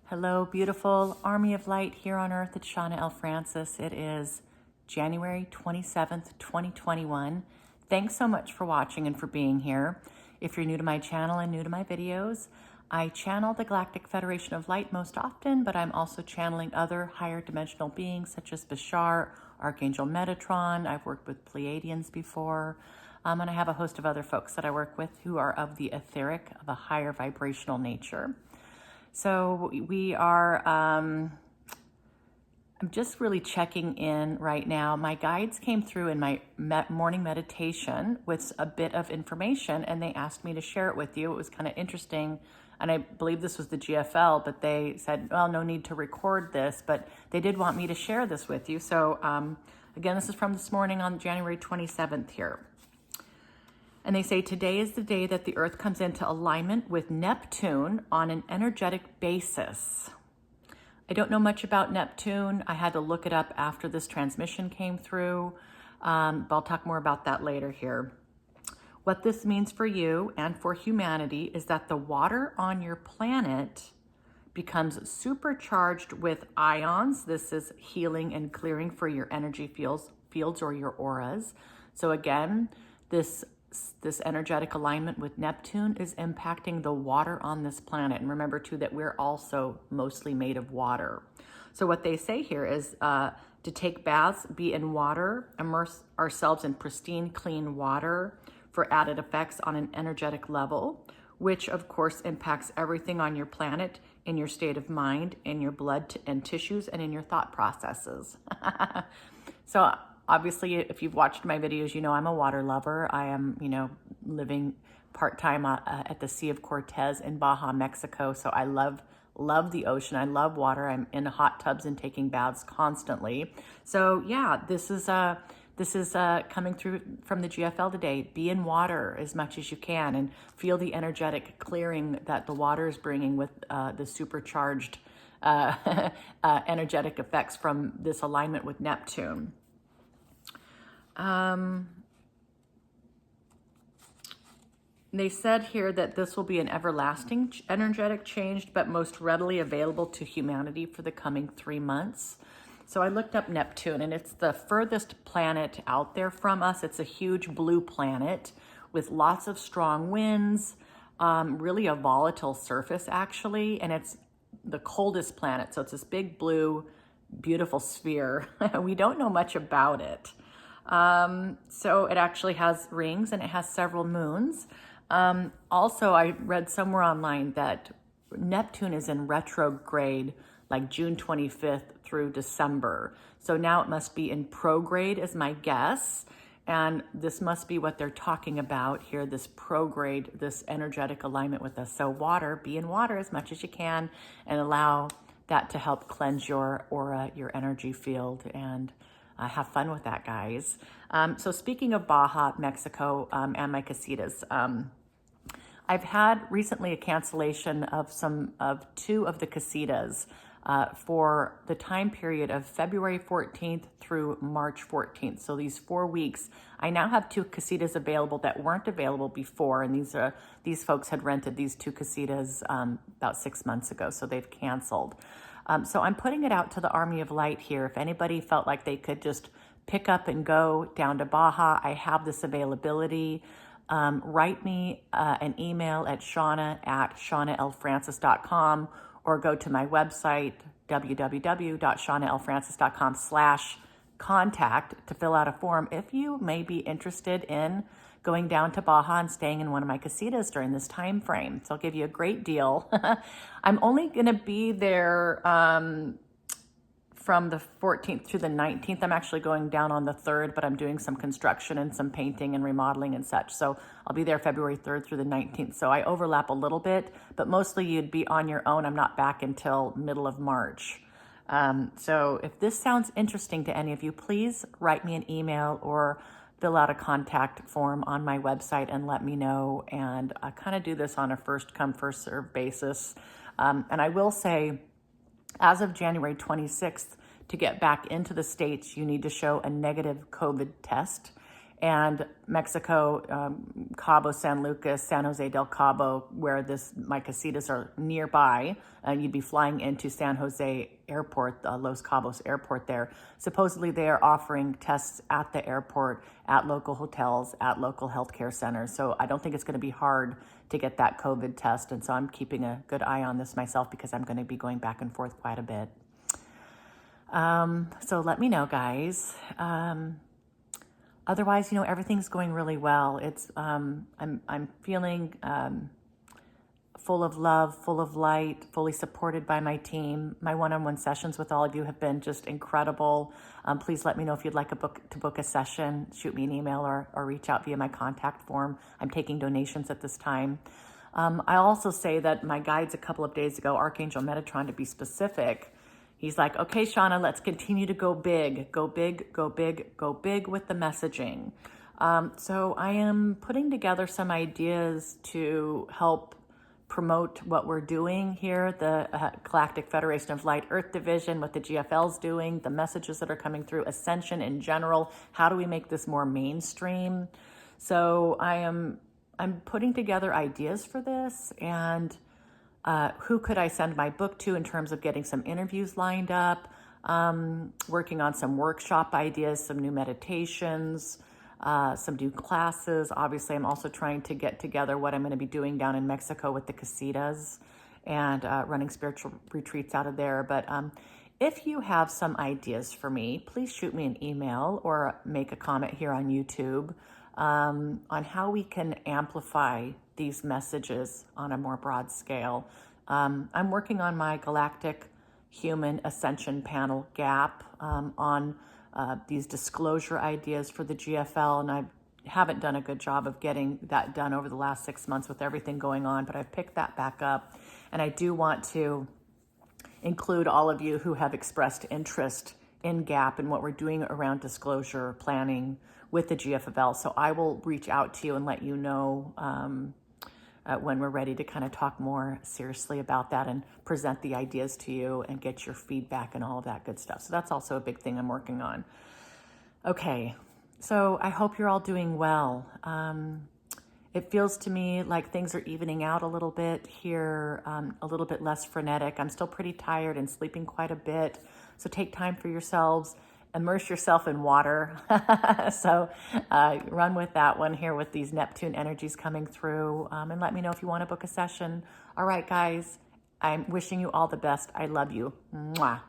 Hello, beautiful Army of Light here on Earth. It's Shawna L. Francis. It is January 27th, 2021. Thanks so much for watching and for being here. If you're new to my channel and new to my videos, I channel the Galactic Federation of Light most often, but I'm also channeling other higher dimensional beings such as Baja, Archangel Metatron. I've worked with Pleiadians before, and I have a host of other folks that I work with who are of the etheric, of a higher vibrational nature. So we are, I'm just really checking in right now. My guides came through in my morning meditation with a bit of information, and they asked me to share it with you. It was kind of interesting, and I believe this was the GFL, but they said, well, no need to record this, but they did want me to share this with you. So again, this is from this morning on January 27th here. And they say today is the day that the Earth comes into alignment with Neptune on an energetic basis. I don't know much about Neptune. I had to look it up after this transmission came through, but I'll talk more about that later here. What this means for you and for humanity is that the water on your planet becomes supercharged with ions. This is healing and clearing for your energy fields or your auras. So again, this energetic alignment with Neptune is impacting the water on this planet. And remember too that we're also mostly made of water. So what they say here is to take baths, be in water, immerse ourselves in pristine, clean water for added effects on an energetic level, which of course impacts everything on your planet, in your state of mind, in your blood and tissues, and in your thought processes. So obviously, if you've watched my videos, you know I'm a water lover. I am, living part-time at the Sea of Cortez in Baja, Mexico. So I love the ocean. I love water. I'm in hot tubs and taking baths constantly. So yeah, this is coming through from the GFL today. Be in water as much as you can and feel the energetic clearing that the water is bringing with the supercharged energetic effects from this alignment with Neptune. They said here that this will be an everlasting energetic change, but most readily available to humanity for the coming 3 months. So I looked up Neptune, and it's the furthest planet out there from us. It's a huge blue planet with lots of strong winds, really a volatile surface actually, and it's the coldest planet. So it's this big blue, beautiful sphere. We don't know much about it. So it actually has rings and it has several moons. Also, I read somewhere online that Neptune is in retrograde like June 25th through December. So now it must be in prograde is my guess. And this must be what they're talking about here, this prograde, this energetic alignment with us. So water, be in water as much as you can and allow that to help cleanse your aura, your energy field, and have fun with that, guys. So speaking of Baja, Mexico, and my casitas, I've had recently a cancellation of two of the casitas for the time period of February 14th through March 14th. So these 4 weeks, I now have 2 casitas available that weren't available before, and these folks had rented these 2 casitas about 6 months ago, so they've canceled. So I'm putting it out to the Army of Light here. If anybody felt like they could just pick up and go down to Baja, I have this availability. Write me an email at shauna@shawnalfrancis.com or go to my website, www.shawnalfrancis.com/contact to fill out a form if you may be interested in going down to Baja and staying in one of my casitas during this time frame. So I'll give you a great deal. I'm only going to be there from the 14th through the 19th. I'm actually going down on the 3rd, but I'm doing some construction and some painting and remodeling and such. So I'll be there February 3rd through the 19th. So I overlap a little bit, but mostly you'd be on your own. I'm not back until middle of March. So if this sounds interesting to any of you, please write me an email or fill out a contact form on my website and let me know. And I kind of do this on a first come, first serve basis. And I will say, as of January 26th, to get back into the States, you need to show a negative COVID test. and Mexico, Cabo San Lucas, San Jose del Cabo, where my casitas are nearby. You'd be flying into San Jose Airport, Los Cabos Airport there. Supposedly they are offering tests at the airport, at local hotels, at local healthcare centers. So I don't think it's going to be hard to get that COVID test. And so I'm keeping a good eye on this myself because I'm going to be going back and forth quite a bit. So let me know, guys. Otherwise, everything's going really well. It's, I'm feeling, full of love, full of light, fully supported by my team. My one-on-one sessions with all of you have been just incredible. Please let me know if you'd like to book a session. Shoot me an email or reach out via my contact form. I'm taking donations at this time. I also say that my guides a couple of days ago, Archangel Metatron to be specific, he's like, okay, Shawna, let's continue to go big, go big, go big, go big with the messaging. So I am putting together some ideas to help promote what we're doing here, the Galactic Federation of Light Earth Division, what the GFL's doing, the messages that are coming through, Ascension in general. How do we make this more mainstream? So I'm putting together ideas for this, and who could I send my book to in terms of getting some interviews lined up, working on some workshop ideas, some new meditations, some new classes. Obviously, I'm also trying to get together what I'm going to be doing down in Mexico with the casitas and running spiritual retreats out of there. But if you have some ideas for me, please shoot me an email or make a comment here on YouTube on how we can amplify these messages on a more broad scale. I'm working on my Galactic Human Ascension Panel GAP on these disclosure ideas for the GFL, and I haven't done a good job of getting that done over the last 6 months with everything going on, but I've picked that back up, and I do want to include all of you who have expressed interest in GAP and what we're doing around disclosure planning with the GFL. So I will reach out to you and let you know when we're ready to kind of talk more seriously about that and present the ideas to you and get your feedback and all of that good stuff. So that's also a big thing I'm working on. Okay, so I hope you're all doing well. It feels to me like things are evening out a little bit here, a little bit less frenetic. I'm still pretty tired and sleeping quite a bit. So take time for yourselves. Immerse yourself in water. So run with that one here with these Neptune energies coming through, and let me know if you want to book a session. All right, guys, I'm wishing you all the best. I love you. Mwah.